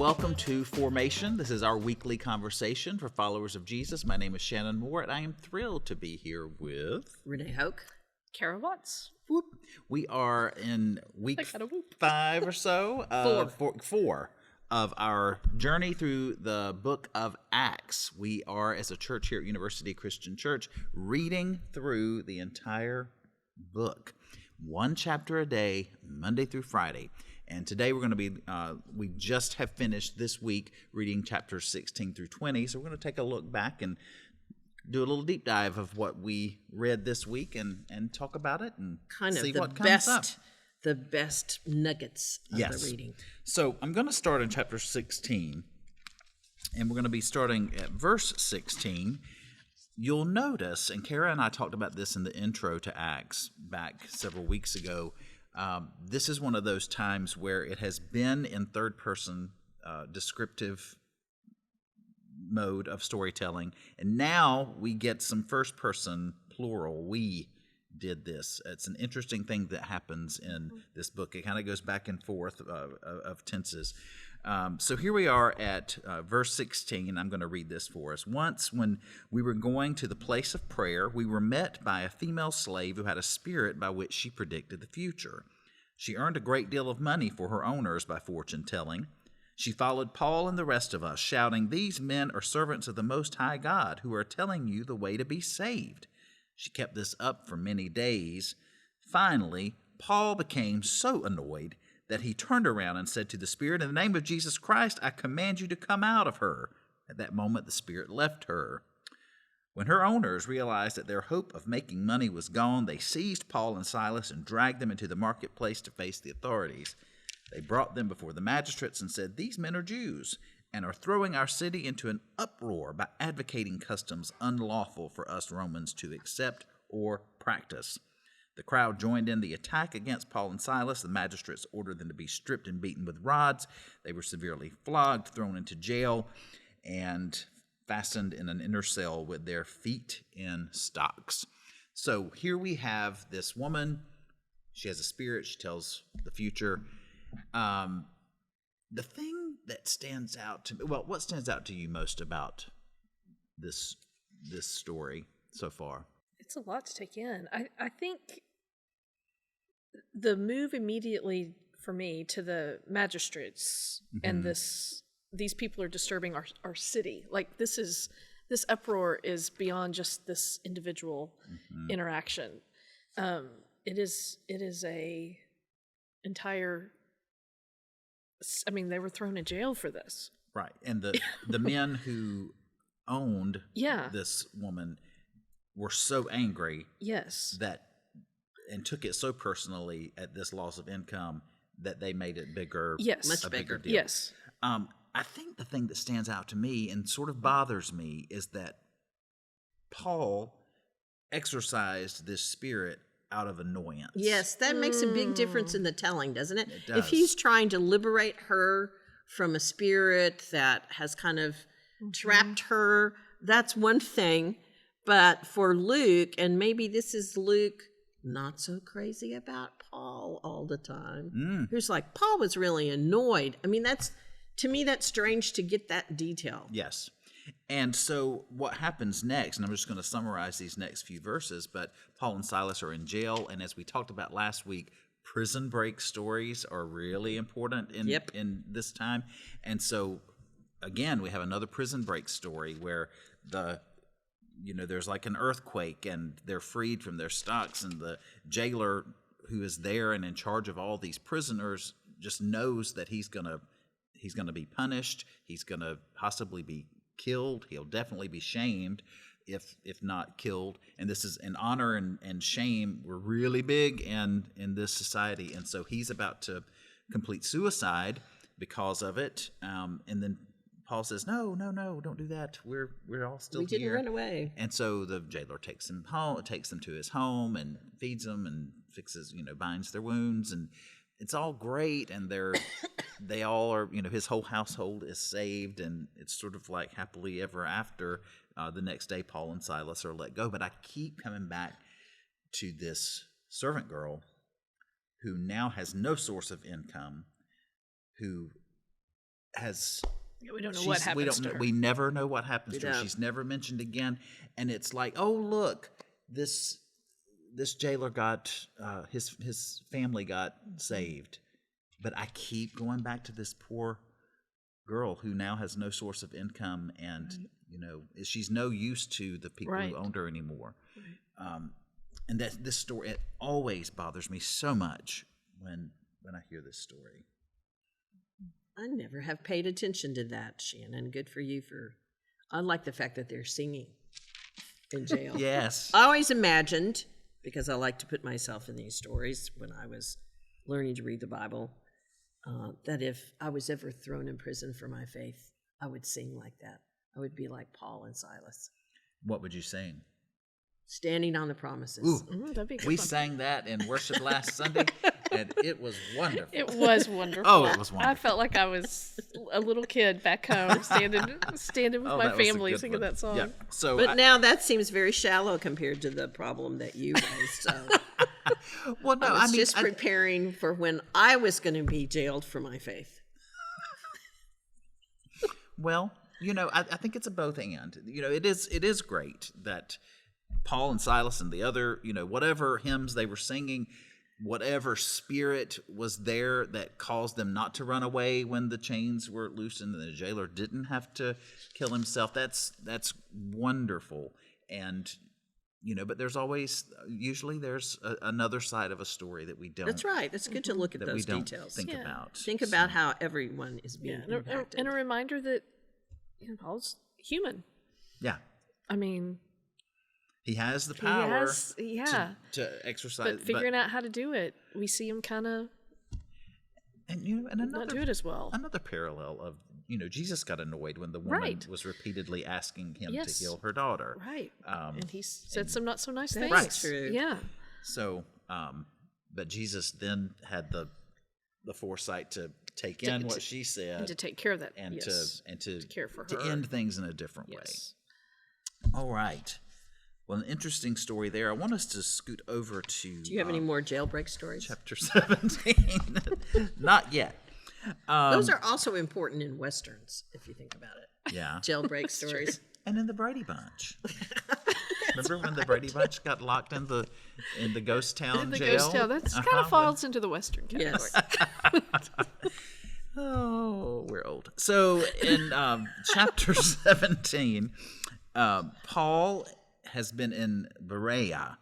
welcome to Formation. This is our weekly conversation for followers of Jesus. My name is Shannon Moore, and I am thrilled to be here with Renee Hoke. Kara Watts. Whoop. We are in week 5 or so, four of our journey through the book of Acts. We are, as a church here at University Christian Church, reading through the entire book, one chapter a day, Monday through Friday. And today we're going to be, we just have finished this week reading chapters 16 through 20. So we're going to take a look back and do a little deep dive of what we read this week and talk about it and see what comes up. The best nuggets of the reading. So I'm going to start in chapter 16, and we're going to be starting at verse 16. You'll notice, and Kara and I talked about this in the intro to Acts back several weeks ago, this is one of those times where it has been in third-person descriptive mode of storytelling, and now we get some first-person plural. We did this. It's an interesting thing that happens in this book. It kind of goes back and forth of tenses. So here we are at verse 16. I'm going to read this for us. Once, when we were going to the place of prayer, we were met by a female slave who had a spirit by which she predicted the future. She earned a great deal of money for her owners by fortune-telling. She followed Paul and the rest of us, shouting, "These men are servants of the Most High God, who are telling you the way to be saved." She kept this up for many days. Finally, Paul became so annoyed that he turned around and said to the spirit, "In the name of Jesus Christ, I command you to come out of her." At that moment, the spirit left her. When her owners realized that their hope of making money was gone, they seized Paul and Silas and dragged them into the marketplace to face the authorities. They brought them before the magistrates and said, "These men are Jews and are throwing our city into an uproar by advocating customs unlawful for us Romans to accept or practice." The crowd joined in the attack against Paul and Silas. The magistrates ordered them to be stripped and beaten with rods. They were severely flogged, thrown into jail, and fastened in an inner cell with their feet in stocks. So here we have this woman. She has a spirit. She tells the future. The thing that stands out to me, well, what stands out to you most about this story so far? It's a lot to take in. I think the move immediately for me to the magistrates and these people are disturbing our city. Like this uproar is beyond just this individual interaction. It is a entire. I mean, they were thrown in jail for this. Right. And the men who owned this woman were so angry and took it so personally at this loss of income that they made it bigger. Yes. Much bigger. Deal. Yes. I think the thing that stands out to me and sort of bothers me is that Paul exorcised this spirit out of annoyance. Yes, that makes a big difference in the telling, doesn't it? It does. If he's trying to liberate her from a spirit that has kind of trapped her, that's one thing. But for Luke, and maybe this is Luke not so crazy about Paul all the time, who's like, Paul was really annoyed. I mean, to me, that's strange to get that detail. Yes. And so what happens next, and I'm just going to summarize these next few verses, but Paul and Silas are in jail, and as we talked about last week, prison break stories are really important in this time. And so, again, we have another prison break story where there's like an earthquake, and they're freed from their stocks, and the jailer who is there and in charge of all these prisoners just knows that he's going to be punished, he's going to possibly be killed, he'll definitely be shamed if not killed, and this is an honor and shame were really big in this society, and so he's about to complete suicide because of it, and then Paul says, no, don't do that, we're all still here. We didn't run away. And so the jailer takes them to his home and feeds them and fixes, binds their wounds, and it's all great, and they all are, his whole household is saved, and it's sort of like happily ever after. The next day, Paul and Silas are let go. But I keep coming back to this servant girl who now has no source of income, who has Yeah, we don't know what happens we don't to know, her. we never know what happens to her. don't. She's never mentioned again, and it's like, oh look, this jailer got his family got saved, but I keep going back to this poor girl who now has no source of income, and she's no use to the people Right. who owned her anymore. And that this story, it always bothers me so much when I hear this story. I never have paid attention to that, Shannon. Good for you I like the fact that they're singing in jail. Yes. I always imagined, because I like to put myself in these stories when I was learning to read the Bible, that if I was ever thrown in prison for my faith, I would sing like that. I would be like Paul and Silas, What would you sing? standing on the promises. Ooh. That'd be a good We one. sang that in worship last Sunday, and it was wonderful. It was wonderful. Oh, it was I wonderful. felt like I was a little kid back home, standing with Oh, my that was a family good singing one. that song. Yeah. So, But now that seems very shallow compared to the problem that you raised. So well, no, I was I mean, just preparing for when I was going to be jailed for my faith. well, I think it's a both and. It is great that Paul and Silas and the other, whatever hymns they were singing, whatever spirit was there that caused them not to run away when the chains were loosened and the jailer didn't have to kill himself. That's wonderful. And but there's usually there's another side of a story that we don't. That's right. It's good to look at That we those don't details. think Yeah. about. Think about how everyone is being Yeah, impacted. and a reminder that Paul's human. Yeah, I mean, he has the he power has, yeah. to exercise, But figuring out how to do it, we see him kind of and not another do it as well. another parallel of Jesus got annoyed when the woman Right. was repeatedly asking him Yes. to heal her daughter. Right. Um, And he said some not so nice things. Right. True. Yeah. So, but Jesus then had the foresight to take in what she said And to take care of that. and yes. to care for to her. end things in a different Yes. way. All right. Well, an interesting story there. I want us to scoot over to Do you have any more jailbreak stories? chapter 17. Not yet. Those are also important in westerns, if you think about it. Yeah. Jailbreak stories. And in the Brady Bunch. Remember when the Brady Bunch got locked in the ghost town The jail? ghost town. That's kind Uh-huh. of falls into the Western category. Yes. Oh, we're old. So in chapter 17, Paul has been in Berea,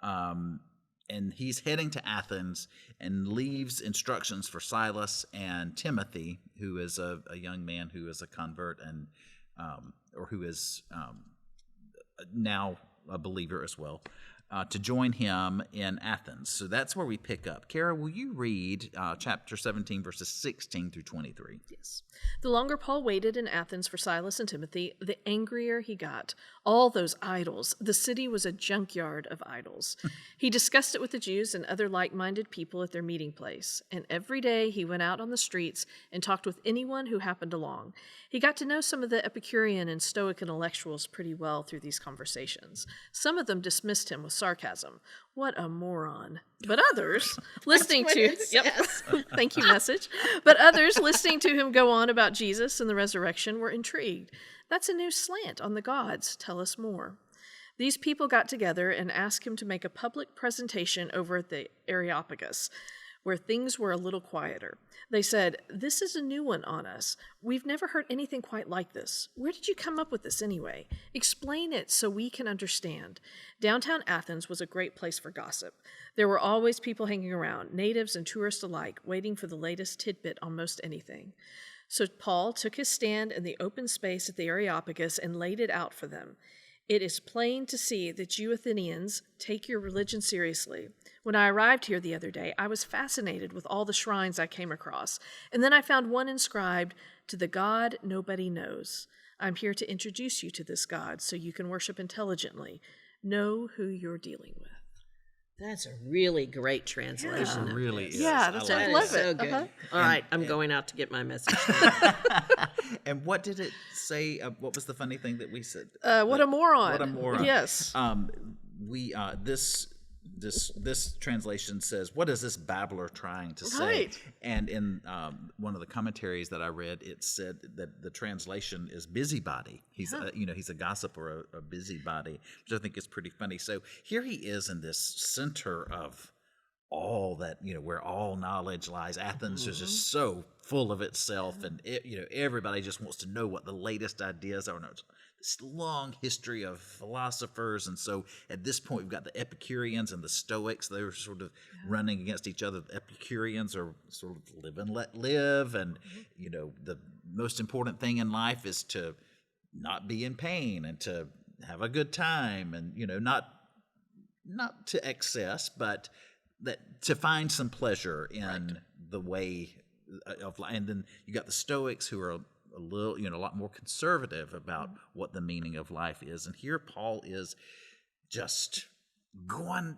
and he's heading to Athens and leaves instructions for Silas and Timothy, who is a young man who is a convert and or who is now a believer as well, to join him in Athens. So that's where we pick up. Kara, will you read chapter 17, verses 16 through 23? Yes. The longer Paul waited in Athens for Silas and Timothy, the angrier he got. All those idols. The city was a junkyard of idols. He discussed it with the Jews and other like-minded people at their meeting place. And every day he went out on the streets and talked with anyone who happened along. He got to know some of the Epicurean and Stoic intellectuals pretty well through these conversations. Some of them dismissed him with sarcasm. What a moron. But others, listening what to it says. thank you, message. But others, listening to him go on about Jesus and the resurrection, were intrigued. That's a new slant on the gods. Tell us more. These people got together and asked him to make a public presentation over at the Areopagus, where things were a little quieter. They said, "This is a new one on us. We've never heard anything quite like this. Where did you come up with this anyway? Explain it so we can understand." Downtown Athens was a great place for gossip. There were always people hanging around, natives and tourists alike, waiting for the latest tidbit on most anything. So Paul took his stand in the open space at the Areopagus and laid it out for them. It is plain to see that you Athenians take your religion seriously. When I arrived here the other day, I was fascinated with all the shrines I came across, and then I found one inscribed, "To the God nobody knows." I'm here to introduce you to this God so you can worship intelligently. Know who you're dealing with. That's a really great translation. It of really this. is. Yeah, I that's like I That it. love is so it. good. Uh-huh. All right, I'm going out to get my message. And what did it say? What was the funny thing that we said? What a moron. What a moron. Yes. We this translation says, "What is this babbler trying to say?" Right. And in one of the commentaries that I read, it said that the translation is busybody. He's he's a gossip or a busybody, which I think is pretty funny. So here he is in this center of all that, where all knowledge lies. Athens is just so full of itself, and everybody just wants to know what the latest ideas are. It's this long history of philosophers, and so at this point we've got the Epicureans and the Stoics. They're sort of running against each other. The Epicureans are sort of live and let live, and the most important thing in life is to not be in pain and to have a good time, and not to excess, but that to find some pleasure in the way of life. And then you got the Stoics, who are a little, a lot more conservative about what the meaning of life is. And here Paul is just going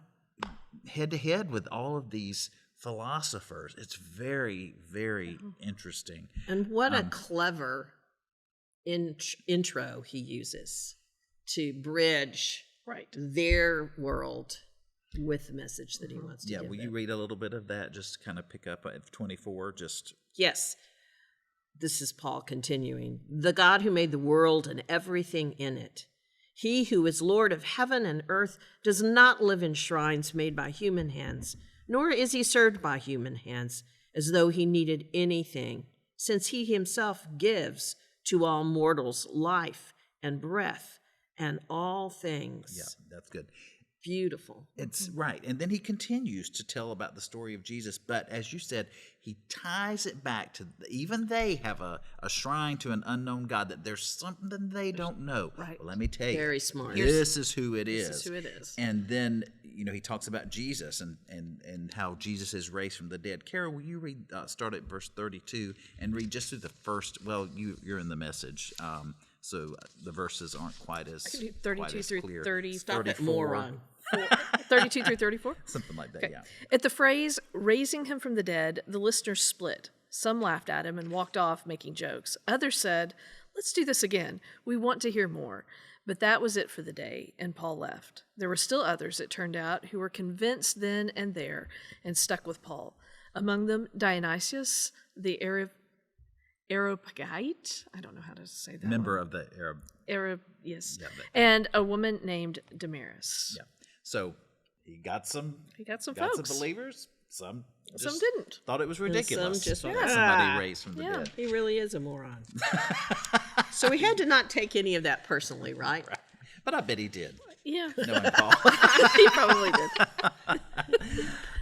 head to head with all of these philosophers. It's very, very interesting. And what a clever intro he uses to bridge their world with the message that he wants to give will them. you read a little bit of that, just to kind of pick up at 24? Yes. This is Paul continuing. The God who made the world and everything in it, he who is Lord of heaven and earth, does not live in shrines made by human hands, nor is he served by human hands, as though he needed anything, since he himself gives to all mortals life and breath and all things. Yeah, that's good. Beautiful. It's right. And then he continues to tell about the story of Jesus. But as you said, he ties it back to even they have a shrine to an unknown God, that there's something they don't know. Right. Well, let me tell you. Very smart. This is who it is. This is who it is. And then, he talks about Jesus and how Jesus is raised from the dead. Carol, will you read, start at verse 32 and read just through the first, you're in the Message. So the verses aren't quite as, I can do 32 through clear. 30. Stop at moron. 32 through 34? Something like that, Okay. yeah. At the phrase, raising him from the dead, the listeners split. Some laughed at him and walked off making jokes. Others said, let's do this again. We want to hear more. But that was it for the day, and Paul left. There were still others, it turned out, who were convinced then and there and stuck with Paul. Among them, Dionysius, the Areopagite, I don't know how to say that. Member of the Arab. Yes. Yeah, and a woman named Damaris. Yeah. So he got some. He got some got folks. some believers. Some just didn't. Thought it was ridiculous. just Thought went, somebody raised from the Yeah. dead. He really is a moron. So we had to not take any of that personally, right? But I bet he did. Yeah. Knowing Paul. He probably did.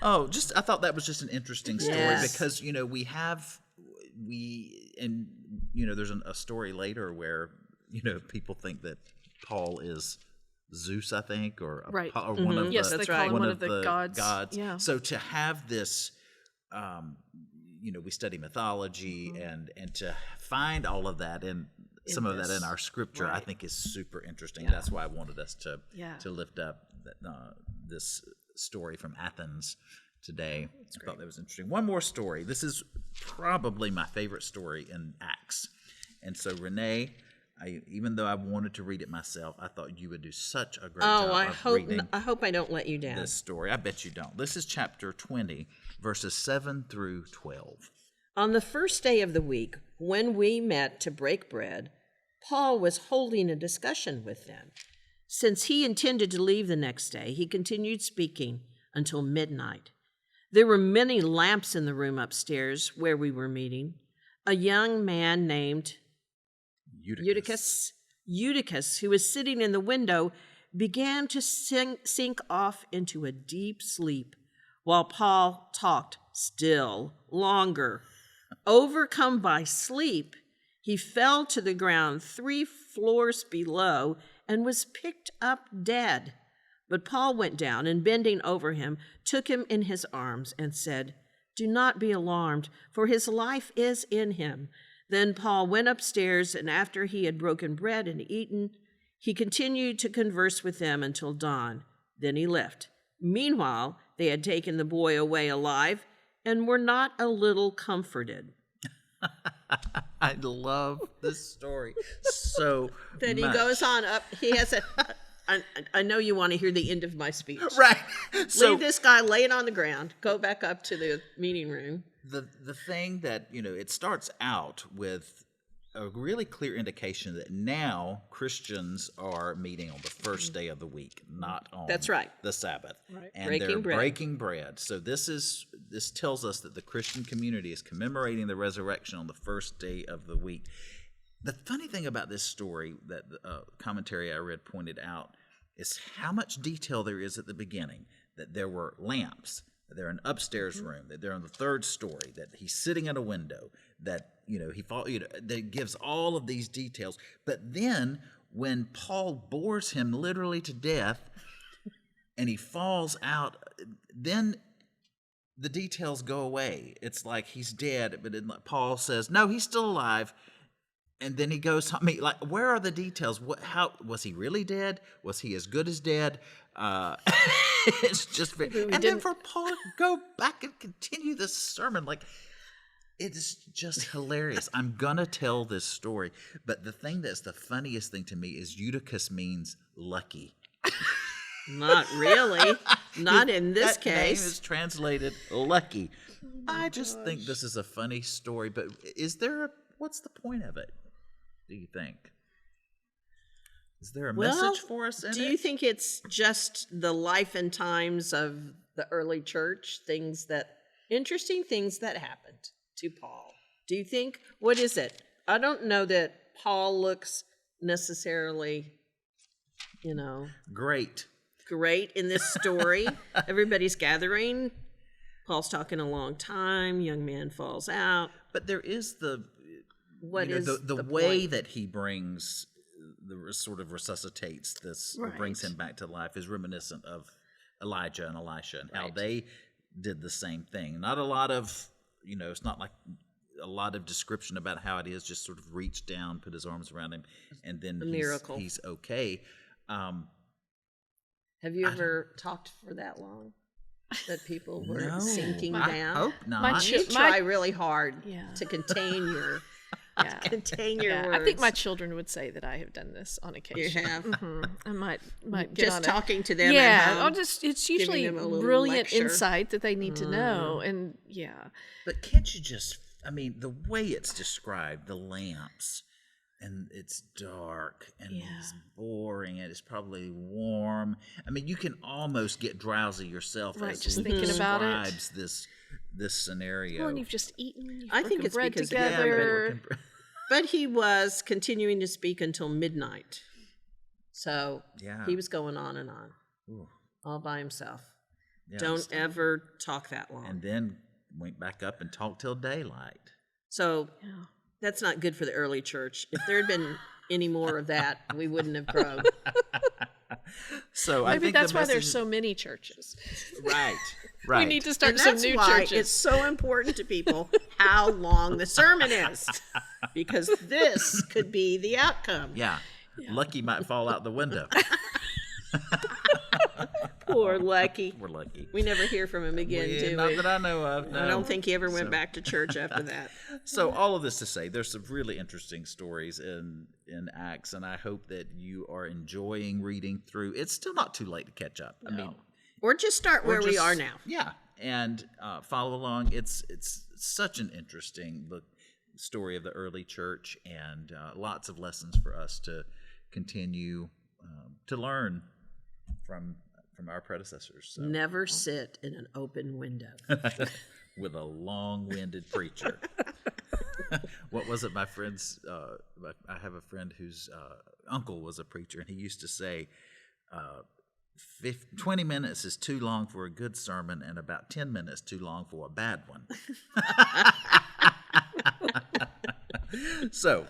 I thought that was just an interesting story Yes. because there's a story later where people think that Paul is Zeus, I think, or Right. or one of Yes, the, they call him one one of the gods. Yeah. So to have this, we study mythology and to find all of that in some of that in our scripture, I think is super interesting. That's why I wanted us to lift up this story from Athens today. I thought that was interesting. One more story. This is probably my favorite story in Acts. And so Renee, even though I wanted to read it myself, I thought you would do such a great job of reading I hope I don't let you down. this story. I bet you don't. This is chapter 20, verses 7 through 12. On the first day of the week, when we met to break bread, Paul was holding a discussion with them. Since he intended to leave the next day, he continued speaking until midnight. There were many lamps in the room upstairs where we were meeting. A young man named Eutychus, who was sitting in the window, began to sink off into a deep sleep, while Paul talked still longer. Overcome by sleep, he fell to the ground 3 floors below and was picked up dead. But Paul went down and, bending over him, took him in his arms and said, "Do not be alarmed, for his life is in him." Then Paul went upstairs, and after he had broken bread and eaten, he continued to converse with them until dawn. Then he left. Meanwhile, they had taken the boy away alive and were not a little comforted. I love this story so Then he much. goes on up. He has I know you want to hear the end of my speech. Right. So Leave this guy, lay it on the ground, go back up to the meeting room. the thing that, it starts out with a really clear indication that now Christians are meeting on the first day of the week, not on That's right. the Sabbath. Right. And Breaking they're bread. breaking bread. So this tells us that the Christian community is commemorating the resurrection on the first day of the week. The funny thing about this story that the commentary I read pointed out is how much detail there is at the beginning, that there were lamps, that they're in an upstairs room, that they're on the third story, that he's sitting at a window, that that gives all of these details. But then when Paul bores him literally to death and he falls out, then the details go away. It's like he's dead, but then Paul says, no, he's still alive. And then he goes, where are the details? How was he really dead? Was he as good as dead? It's just then for Paul to go back and continue this sermon, it's just hilarious. I'm gonna tell this story, but the thing that's the funniest thing to me is Eutychus means lucky. Not really. Not in this That name case. is translated lucky. I just think this is a funny story, but what's the point of it? Do you think? Is there a message for us in it? Do you think it's just the life and times of the early church, interesting things that happened to Paul? Do you think, what is it? I don't know that Paul looks necessarily, Great. great in this story. Everybody's gathering. Paul's talking a long time. Young man falls out. But there is the the way point? that he brings sort of resuscitates this, or brings him back to life, is reminiscent of Elijah and Elisha and how they did the same thing. Not a lot of, it's not like a lot of description about how it is, just sort of reached down, put his arms around him, and then miracle. He's okay. Have you ever talked for that long? That people were No, sinking I down? hope not. You try really hard Yeah. to contain your Yeah. contain your Yeah, words. I think my children would say that I have done this on occasion. You have? I might get Just on talking to them at Yeah, home, it's usually them a little brilliant lecture. insight that they need to know, and But can't you just, the way it's described, the lamps, and it's dark, and it's boring, and it's probably warm. You can almost get drowsy yourself Right, as just Luke thinking about it. describes this scenario. well, and you've just eaten. I think it's bread because together. but he was continuing to speak until midnight. So Yeah. he was going on and on, Ooh, all by himself. yeah, Don't ever talk that long. And then went back up and talked till daylight. So Yeah. that's not good for the early church. If there had been any more of that, we wouldn't have grown. So I Maybe think that's the why there's message- so many churches. right. We need to start And some that's new why churches. it's so important to people how long the sermon is, because this could be the outcome. Yeah. Lucky might fall out the window. Poor Lucky. We're lucky. We never hear from him again, do Not we? that I know of. No. I don't think he ever went back to church after that. So all of this to say, there's some really interesting stories in Acts, and I hope that you are enjoying reading through. It's still not too late to catch up. Or just start where we just- are now. Yeah, and follow along. It's such an interesting story of the early church, and lots of lessons for us to continue to learn from our predecessors. So. Never sit in an open window. With a long-winded preacher. What was it? My friend's. I have a friend whose uncle was a preacher, and he used to say, 20 minutes is too long for a good sermon, and about 10 minutes too long for a bad one. So,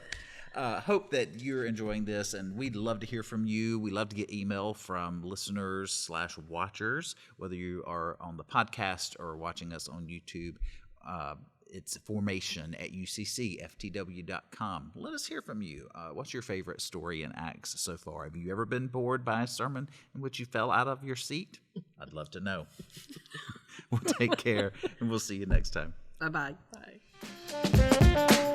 hope that you're enjoying this, and we'd love to hear from you. We love to get email from listeners/watchers, whether you are on the podcast or watching us on YouTube. It's formation@uccftw.com. Let us hear from you. What's your favorite story in Acts so far? Have you ever been bored by a sermon in which you fell out of your seat? I'd love to know. We'll take care, and we'll see you next time. Bye-bye. Bye.